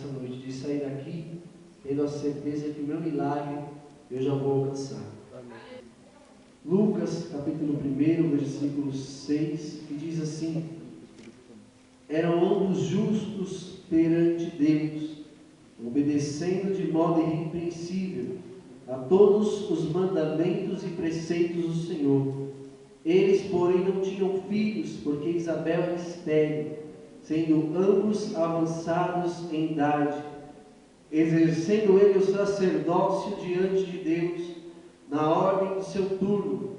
nessa noite, de sair daqui tendo a certeza que o meu milagre eu já vou alcançar. Amém. Lucas, capítulo 1, versículo 6, que diz assim: eram ambos justos perante Deus, obedecendo de modo irrepreensível a todos os mandamentos e preceitos do Senhor. Eles, porém, não tinham filhos, porque Isabel era estéril, sendo ambos avançados em idade, exercendo ele o sacerdócio diante de Deus, na ordem do seu turno.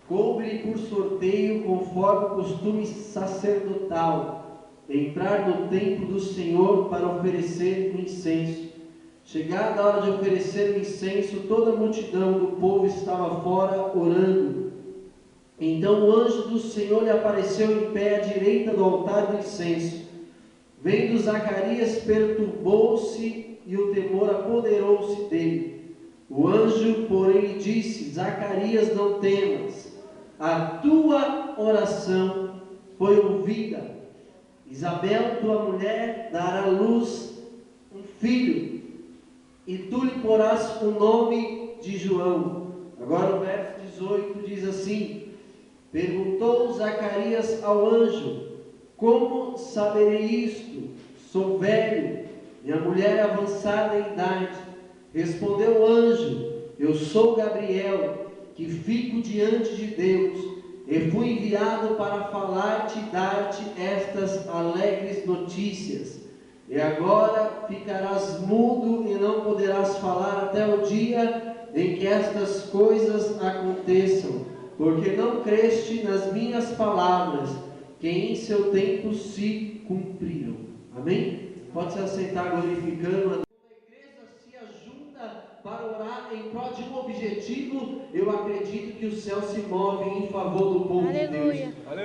Coube-lhe por sorteio, conforme o costume sacerdotal, entrar no templo do Senhor para oferecer o incenso. Chegada a hora de oferecer o incenso, toda a multidão do povo estava fora orando. Então o anjo do Senhor lhe apareceu em pé à direita do altar do incenso. Vendo Zacarias, perturbou-se e o temor apoderou-se dele. O anjo, porém, lhe disse: Zacarias, não temas, a tua oração foi ouvida. Isabel, tua mulher, dará à luz um filho, e tu lhe porás o nome de João. Agora o verso 18 diz assim: perguntou Zacarias ao anjo: como saberei isto? Sou velho, minha mulher é avançada em idade. Respondeu o anjo: eu sou Gabriel, que fico diante de Deus, e fui enviado para falar-te e dar-te estas alegres notícias. E agora ficarás mudo e não poderás falar até o dia em que estas coisas aconteçam, porque não creste nas minhas palavras, que em seu tempo se cumpriram. Amém? Pode se assentar glorificando. A igreja se ajunta para orar em prol de um objetivo. Eu acredito que o céu se move em favor do povo de Deus.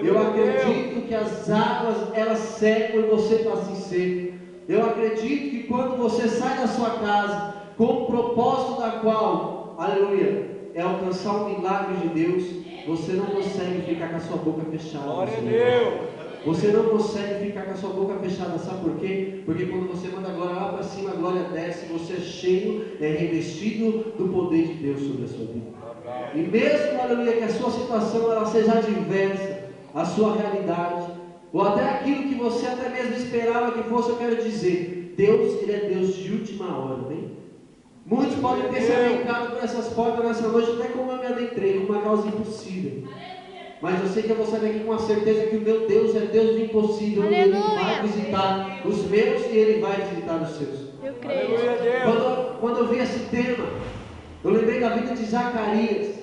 Eu acredito que as águas elas secam e você passa em seco. Eu acredito que quando você sai da sua casa com o propósito da qual, aleluia, é alcançar o milagre de Deus, você não consegue ficar com a sua boca fechada. Glória a Deus. Você não consegue ficar com a sua boca fechada. Sabe por quê? Porque quando você manda a glória lá para cima, a glória desce. Você é cheio, é revestido do poder de Deus sobre a sua vida. E mesmo, aleluia, que a sua situação ela seja adversa à sua realidade, ou até aquilo que você até mesmo esperava que fosse, eu quero dizer, Deus, Ele é Deus de última hora, amém? Muitos podem ter se adentrado por essas portas nessa noite, até como eu me adentrei, com uma causa impossível. Mas eu sei que eu vou sair daqui com a certeza que o meu Deus é Deus do impossível. Ele vai visitar os meus e Ele vai visitar os seus. Eu creio. Quando eu vi esse tema, eu lembrei da vida de Zacarias.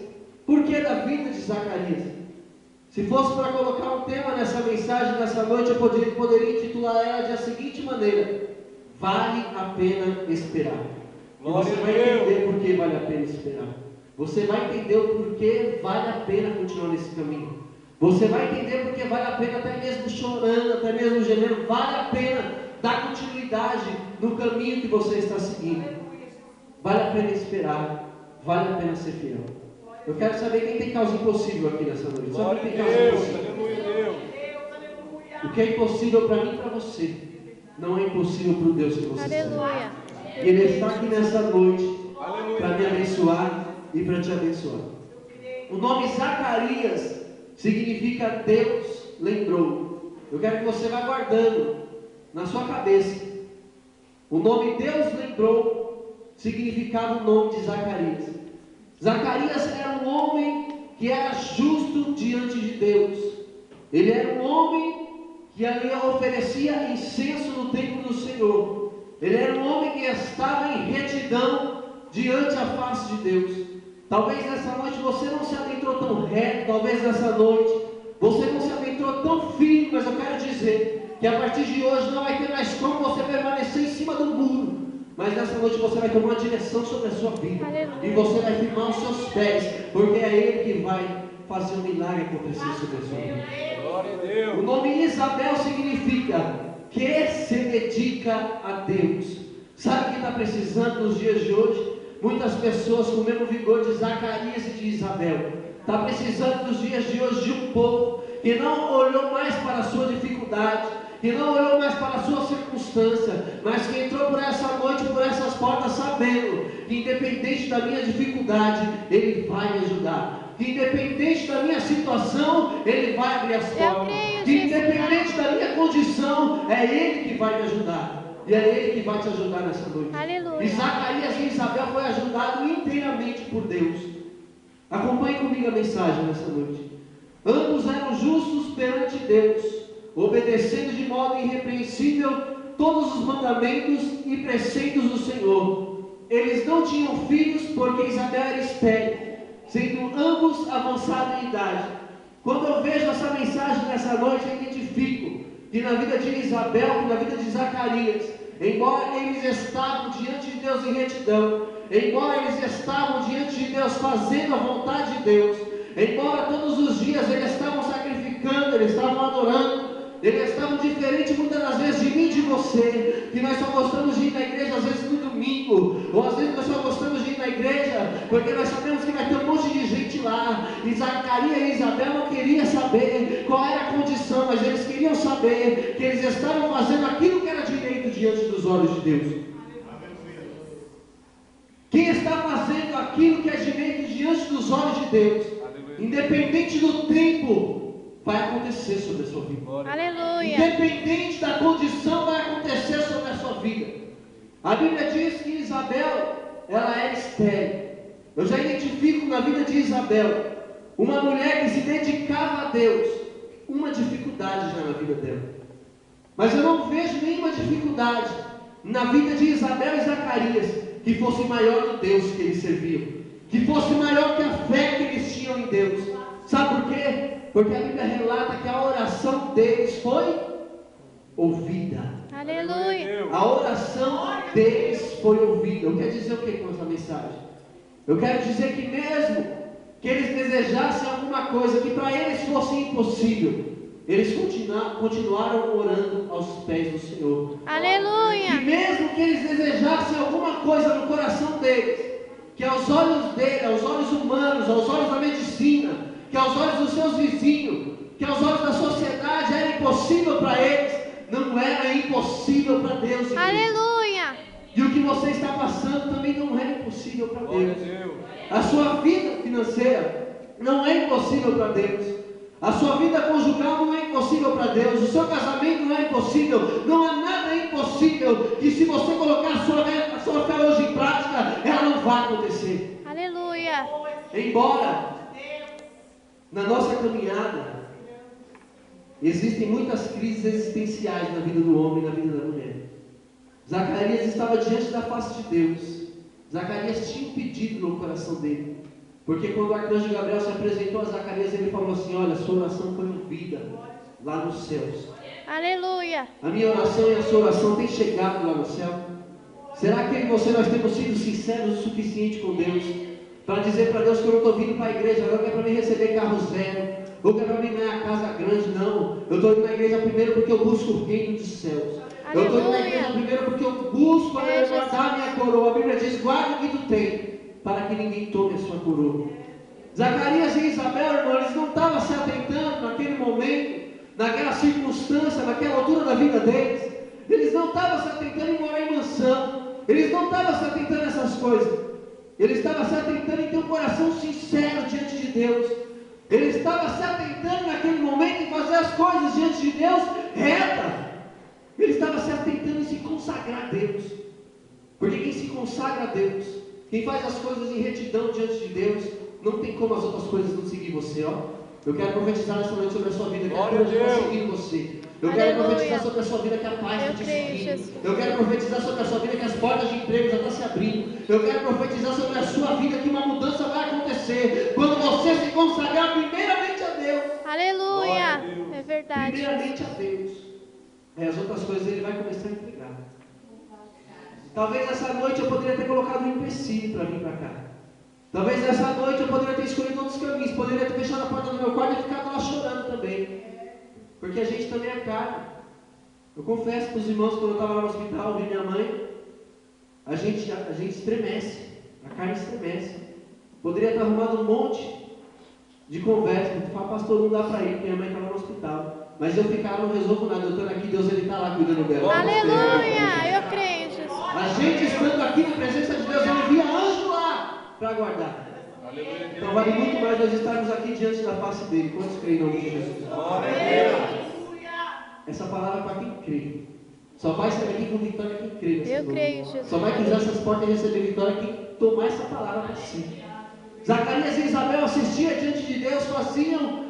Por que da vida de Zacarias? Se fosse para colocar um tema nessa mensagem, nessa noite, eu poderia intitular ela da seguinte maneira: vale a pena esperar. E você vai entender por que vale a pena esperar. Você vai entender o porquê vale a pena continuar nesse caminho. Você vai entender porque vale a pena, até mesmo chorando, até mesmo gemendo, vale a pena dar continuidade no caminho que você está seguindo. Vale a pena esperar, vale a pena ser fiel. Eu quero saber quem tem causa impossível aqui nessa noite. Só quem tem causa impossível. O que é impossível para mim e para você, não é impossível para o Deus que você serve. E Ele está aqui nessa noite para me abençoar e para te abençoar. O nome Zacarias significa Deus lembrou. Eu quero que você vá guardando na sua cabeça. O nome Deus lembrou significava o nome de Zacarias. Zacarias era um homem que era justo diante de Deus. Ele era um homem que ali oferecia incenso no templo do Senhor. Ele era um homem que estava em retidão diante a face de Deus. Talvez nessa noite você não se adentrou tão reto, talvez nessa noite você não se adentrou tão firme, mas eu quero dizer que a partir de hoje não vai ter mais como você permanecer em cima do muro, mas nessa noite você vai tomar uma direção sobre a sua vida. Aleluia. E você vai firmar os seus pés, porque é Ele que vai fazer um milagre acontecer sobre a sua vida. Glória a Deus. O nome Isabel significa que se dedica a Deus. Sabe o que está precisando nos dias de hoje? Muitas pessoas com o mesmo vigor de Zacarias e de Isabel. Está precisando nos dias de hoje de um povo que não olhou mais para a sua dificuldade, que não olhou mais para a sua circunstância, mas que entrou por essa noite, por essas portas, sabendo que independente da minha dificuldade, Ele vai me ajudar. Que independente da minha situação, Ele vai abrir as portas. Que independente da minha condição, é Ele que vai me ajudar. E é Ele que vai te ajudar nessa noite. Aleluia. E Zacarias e Isabel foi ajudado inteiramente por Deus. Acompanhe comigo a mensagem nessa noite. Ambos eram justos perante Deus, obedecendo de modo irrepreensível todos os mandamentos e preceitos do Senhor. Eles não tinham filhos porque Isabel era estéril, sendo ambos avançados em idade. Quando eu vejo essa mensagem nessa noite, eu identifico que na vida de Isabel e na vida de Zacarias, embora eles estavam diante de Deus em retidão, embora eles estavam diante de Deus fazendo a vontade de Deus, embora todos os dias eles estavam sacrificando, eles estavam adorando, eles estavam diferentes muitas das vezes de mim e de você, que nós só gostamos de ir na igreja às vezes no domingo, ou às vezes nós só gostamos de ir na igreja porque nós sabemos que vai ter um monte de gente lá. E Zacarias e Isabel não queriam saber qual era a condição, mas eles queriam saber que eles estavam fazendo aquilo que era direito diante dos olhos de Deus. Quem está fazendo aquilo que é direito diante dos olhos de Deus, independente do tempo, vai acontecer sobre a sua vida. Aleluia. Independente da condição, vai acontecer sobre a sua vida. A Bíblia diz que Isabel, ela é estéril. Eu já identifico na vida de Isabel uma mulher que se dedicava a Deus, uma dificuldade já na vida dela. Mas eu não vejo nenhuma dificuldade na vida de Isabel e Zacarias que fosse maior do Deus que eles serviam, que fosse maior que a fé que eles tinham em Deus. Sabe por quê? Porque a Bíblia relata que a oração deles foi ouvida. Aleluia. A oração deles foi ouvida. Eu quero dizer o que com essa mensagem? Eu quero dizer que mesmo que eles desejassem alguma coisa que para eles fosse impossível, eles continuaram orando aos pés do Senhor. Aleluia. E mesmo que eles desejassem alguma coisa no coração deles, que aos olhos dele, aos olhos humanos, aos olhos da medicina, que aos olhos dos seus vizinhos, que aos olhos da sociedade era impossível para eles, não era impossível para Deus. Aleluia. E o que você está passando também não é impossível para Deus. A sua vida financeira não é impossível para Deus. A sua vida conjugal não é impossível para Deus. O seu casamento não é impossível. Não há nada impossível que, se você colocar a sua fé hoje em prática, ela não vai acontecer. Aleluia. Embora na nossa caminhada existem muitas crises existenciais na vida do homem e na vida da mulher. Zacarias estava diante da face de Deus. Zacarias tinha um pedido no coração dele, porque quando o arcanjo Gabriel se apresentou a Zacarias, ele falou assim: olha, sua oração foi ouvida lá nos céus. Aleluia. A minha oração e a sua oração têm chegado lá no céu. Será que nós temos sido sinceros o suficiente com Deus para dizer para Deus que eu não estou vindo para a igreja não, que é para me receber carro zero, ou que é para me ganhar casa grande? Não, eu estou indo na igreja primeiro porque eu busco o reino dos céus. Eu estou indo na igreja primeiro porque eu busco guardar a minha coroa. A Bíblia diz: guarda o que tu tem, para que ninguém tome a sua coroa. Zacarias e Isabel, irmão, eles não estavam se atentando naquele momento, naquela circunstância, naquela altura da vida deles. Eles não estavam se atentando em morar em mansão. Eles não estavam se atentando nessas coisas. Ele estava se atentando em ter um coração sincero diante de Deus. Ele estava se atentando naquele momento em fazer as coisas diante de Deus reta. Ele estava se atentando em se consagrar a Deus. Porque quem se consagra a Deus, quem faz as coisas em retidão diante de Deus, não tem como as outras coisas não seguir você, ó. Eu quero profetizar nessa noite sobre a sua vida, que a Deus vai seguir você. Eu quero profetizar sobre a sua vida que a paz está te seguindo. Eu quero profetizar sobre a sua vida que as portas de emprego já estão se abrindo. Eu quero profetizar sobre a sua vida que uma mudança vai acontecer quando você se consagrar primeiramente a Deus. Aleluia. É verdade. Primeiramente a Deus. Aí as outras coisas Ele vai começar a entregar. Talvez essa noite eu poderia ter colocado um empecilho para vir para cá. Talvez essa noite eu poderia ter escolhido outros caminhos. Poderia ter fechado a porta do meu quarto e ficado lá chorando também. Porque a gente também é carne. Eu confesso para os irmãos, quando eu estava lá no hospital, vi minha mãe, a gente estremece, a carne estremece. Poderia ter arrumado um monte de conversa, para falar: pastor, não dá para ir, porque minha mãe estava no hospital. Mas eu ficar lá não resolvo nada. Eu estou aqui, Deus ele está lá cuidando dela. Aleluia. Eu creio, Jesus. A gente estando aqui na presença de Deus, ele envia anjo lá para guardar. Então vale muito mais nós estarmos aqui diante da face dele. Quantos creem em nome de Jesus? Essa palavra é para quem crê. Só vai sair daqui com vitória quem crê. Eu creio, Jesus. Só vai cruzar essas portas e receber vitória quem tomar essa palavra para si. Zacarias e Isabel assistiam diante de Deus, faziam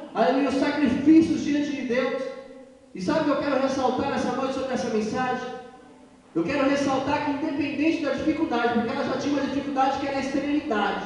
os sacrifícios diante de Deus. E sabe o que eu quero ressaltar nessa noite sobre essa mensagem? Eu quero ressaltar que independente da dificuldade, porque ela já tinha uma dificuldade que era a esterilidade.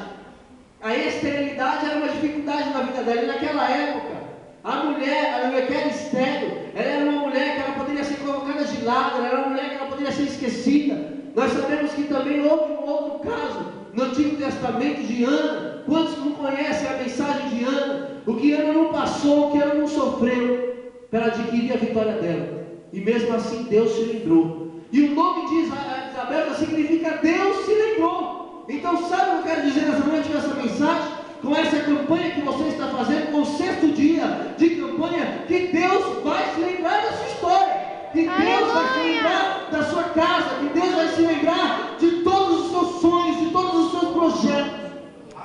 A esterilidade era uma dificuldade na vida dela. E naquela época, a mulher que era estéril, ela era uma mulher que ela poderia ser colocada de lado, ela era uma mulher que ela poderia ser esquecida. Nós sabemos que também houve um outro caso no Antigo Testamento de Ana. Quantos não conhecem a mensagem de Ana? O que Ana não passou, o que Ana não sofreu para adquirir a vitória dela. E mesmo assim Deus se lembrou. E o nome de Isabel significa Deus se lembrou. Então sabe o que eu quero dizer nessa noite com essa mensagem? Com essa campanha que você está fazendo, com o 6º dia de campanha, que Deus vai se lembrar da sua história. Que Deus vai se lembrar da sua casa. Que Deus vai se lembrar de todos os seus sonhos, de todos os seus projetos.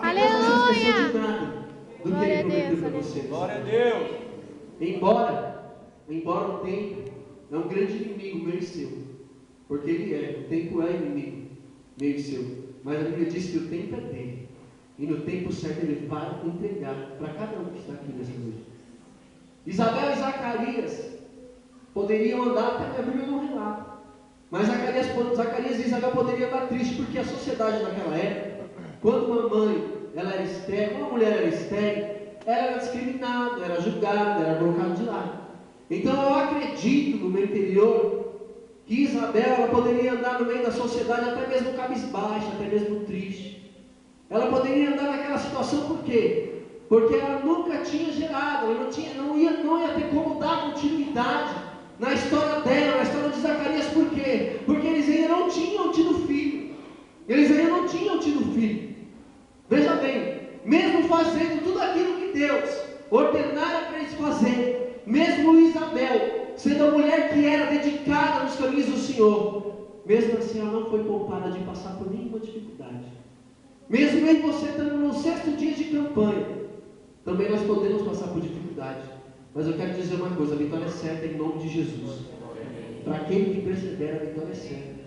Aleluia. Não se esquecer de nada do que Ele prometeu para vocês. Glória a Deus. Embora o tempo é um grande inimigo meu e seu, porque ele é, o tempo é inimigo meu e seu, mas a Bíblia diz que o tempo é dele, e no tempo certo ele vai entregar para cada um que está aqui nessa noite. Isabel e Zacarias poderiam andar, até a Bíblia não relata, mas Zacarias e Isabel poderiam andar tristes, porque a sociedade naquela época, quando uma mãe ela era estéril, uma mulher era estéril, ela era discriminada, era julgada, era colocada de lado. Então eu acredito no meu interior que Isabel ela poderia andar no meio da sociedade até mesmo cabisbaixa, até mesmo triste. Ela poderia andar naquela situação por quê? Porque ela nunca tinha gerado, ela não ia ter como dar continuidade na história dela, na história de Zacarias. Por quê? Porque eles ainda não tinham tido filho. Veja bem, mesmo fazendo tudo aquilo que Deus ordenara para eles fazerem, mesmo Isabel, sendo a mulher que era dedicada nos caminhos do Senhor, mesmo assim ela não foi poupada de passar por nenhuma dificuldade. Mesmo eu e você estando no 6º dia de campanha, também nós podemos passar por dificuldade. Mas eu quero dizer uma coisa, a vitória é certa em nome de Jesus. Para aquele que persevera, a vitória é certa.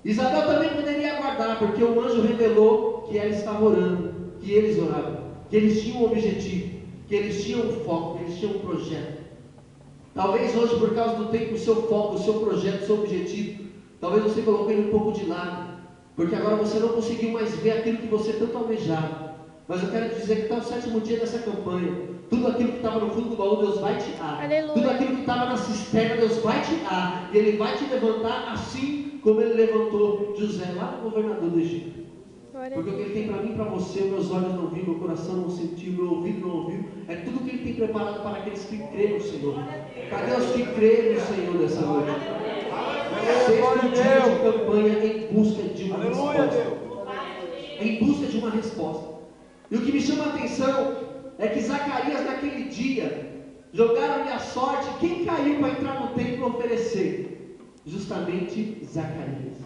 Isabel também poderia aguardar, porque o anjo revelou que ela estava orando, que eles oravam, que eles tinham um objetivo, que eles tinham um foco, que eles tinham um projeto. Talvez hoje, por causa do tempo, o seu foco, o seu projeto, o seu objetivo, talvez você colocou ele um pouco de lado, porque agora você não conseguiu mais ver aquilo que você tanto almejava. Mas eu quero te dizer que está o 7º dia dessa campanha. Tudo aquilo que estava no fundo do baú, Deus vai tirar. Aleluia. Tudo aquilo que estava na cisterna, Deus vai tirar. E Ele vai te levantar assim como Ele levantou José lá no governador do Egito. Porque o que Ele tem para mim e para você, meus olhos não viram, meu coração não sentiu, meu ouvido não ouviu, é tudo que Ele tem preparado para aqueles que creem no Senhor. Cadê os que creem no Senhor nessa noite? 6º dia de campanha em busca de uma resposta. Em busca de uma resposta. E o que me chama a atenção é que Zacarias naquele dia jogaram-lhe a sorte. Quem caiu para entrar no templo oferecer? Justamente Zacarias.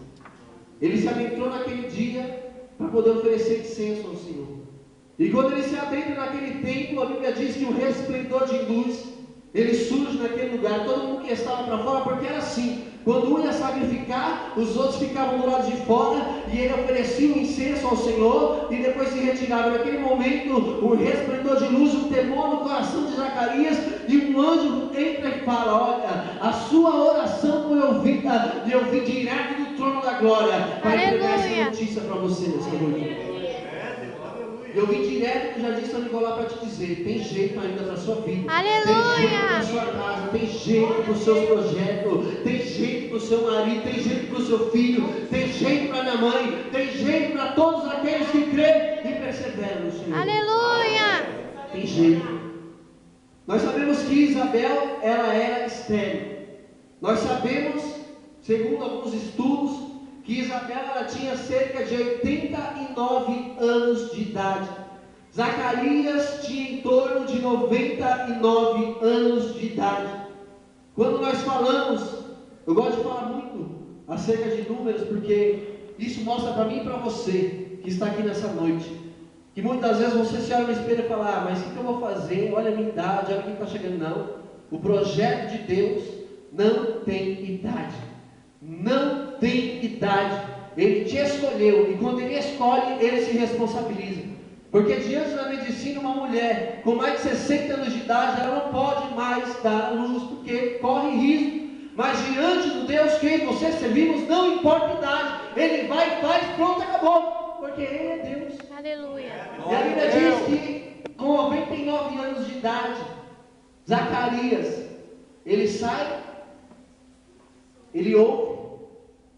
Ele se adentrou naquele dia para poder oferecer incenso ao Senhor. E quando ele se adentra naquele templo, a Bíblia diz que um resplendor de luz, ele surge naquele lugar. Todo mundo que estava para fora, porque era assim, quando um ia sacrificar, os outros ficavam do lado de fora, e ele oferecia o incenso ao Senhor, e depois se retirava. Naquele momento, o resplendor de luz, um temor no coração de Zacarias, e um anjo entra e fala: olha, a sua oração foi ouvida, e eu vim direto do trono da glória, para entregar essa notícia para você nessa noite. Eu vim direto do Jardim São Nicolau para te dizer: tem jeito ainda para a sua vida. Aleluia. Tem jeito para a sua casa, tem jeito para os seus projetos, tem jeito para o seu marido, tem jeito para o seu filho, tem jeito para a minha mãe, tem jeito para todos aqueles que creem e perseveram no Senhor. Aleluia. Tem jeito. Nós sabemos que Isabel, ela era estéril. Nós sabemos, segundo alguns estudos, que Isabel ela tinha cerca de 89 anos de idade. Zacarias tinha em torno de 99 anos de idade. Quando nós falamos, eu gosto de falar muito acerca de números, porque isso mostra para mim e para você, que está aqui nessa noite, que muitas vezes você se olha no espelho e fala, mas o que eu vou fazer? Olha a minha idade, olha quem está chegando. Não, o projeto de Deus não tem idade. Não tem idade. Ele te escolheu, e quando Ele escolhe, Ele se responsabiliza. Porque diante da medicina, uma mulher com mais de 60 anos de idade, ela não pode mais dar à luz, porque corre risco. Mas diante do Deus que você servimos, não importa a idade, Ele vai e faz, pronto, acabou. Porque Ele é Deus. Aleluia. E a Bíblia diz que com 99 anos de idade, Zacarias, ele sai, ele ouve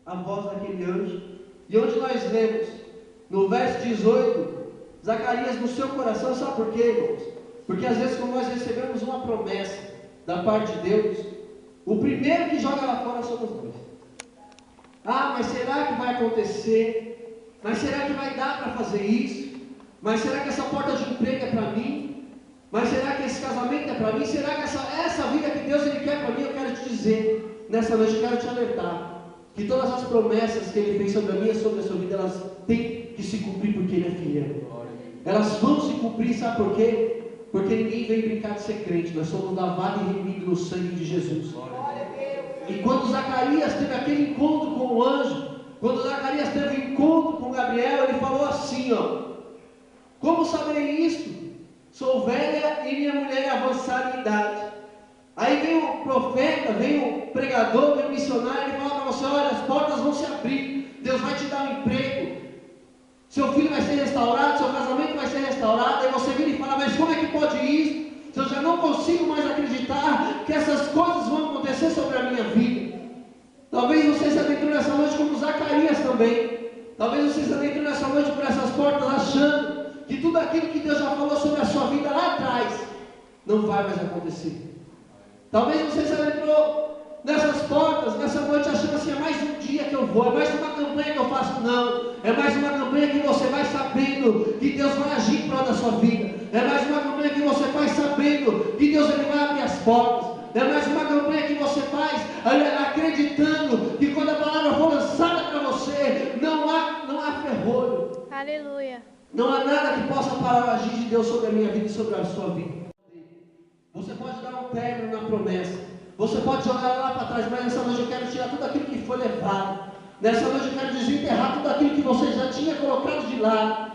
a voz daquele anjo. E onde nós lemos, no verso 18, Zacarias no seu coração, sabe por quê, irmãos? Porque às vezes quando nós recebemos uma promessa da parte de Deus, o primeiro que joga lá fora somos nós. Ah, mas será que vai acontecer? Mas será que vai dar para fazer isso? Mas será que essa porta de emprego é para mim? Mas será que esse casamento é para mim? Será que essa vida que Deus Ele quer para mim? Eu quero te dizer, nessa noite eu quero te alertar, que todas as promessas que Ele fez sobre a minha e sobre a sua vida, elas têm que se cumprir porque Ele é fiel. Elas vão se cumprir, sabe por quê? Porque ninguém veio brincar de ser crente, nós somos lavados e remidos no sangue de Jesus. E quando Zacarias teve aquele encontro com o anjo, quando Zacarias teve um encontro com Gabriel, ele falou assim, ó: como saberei isto? Sou velha e minha mulher é avançada em idade. Aí vem o profeta, vem o pregador, vem o missionário, ele fala para você: olha, as portas vão se abrir, Deus vai te dar um emprego, seu filho vai ser restaurado, seu casamento vai ser restaurado. Aí você vira e fala: mas como é que pode isso? Se eu já não consigo mais acreditar que essas coisas vão acontecer sobre a minha vida. Talvez você se adentrou nessa noite como Zacarias também. Talvez você se adentrou nessa noite por essas portas achando que tudo aquilo que Deus já falou sobre a sua vida lá atrás não vai mais acontecer. Talvez você se adentrou nessas portas, nessa noite, achando assim: é mais um dia que eu vou, é mais uma campanha que eu faço. Não, é mais uma campanha que você vai sabendo que Deus vai agir em prol da sua vida. É mais uma campanha que você faz sabendo que Deus Ele vai abrir as portas. É mais uma campanha que você faz acreditando que quando a palavra for lançada para você, não há ferrolho. Aleluia. Não há nada que possa parar o agir de Deus sobre a minha vida e sobre a sua vida. Você pode dar um término na promessa, você pode jogar lá para trás, mas nessa noite eu quero tirar tudo aquilo que foi levado. Nessa noite eu quero desenterrar tudo aquilo que você já tinha colocado de lado.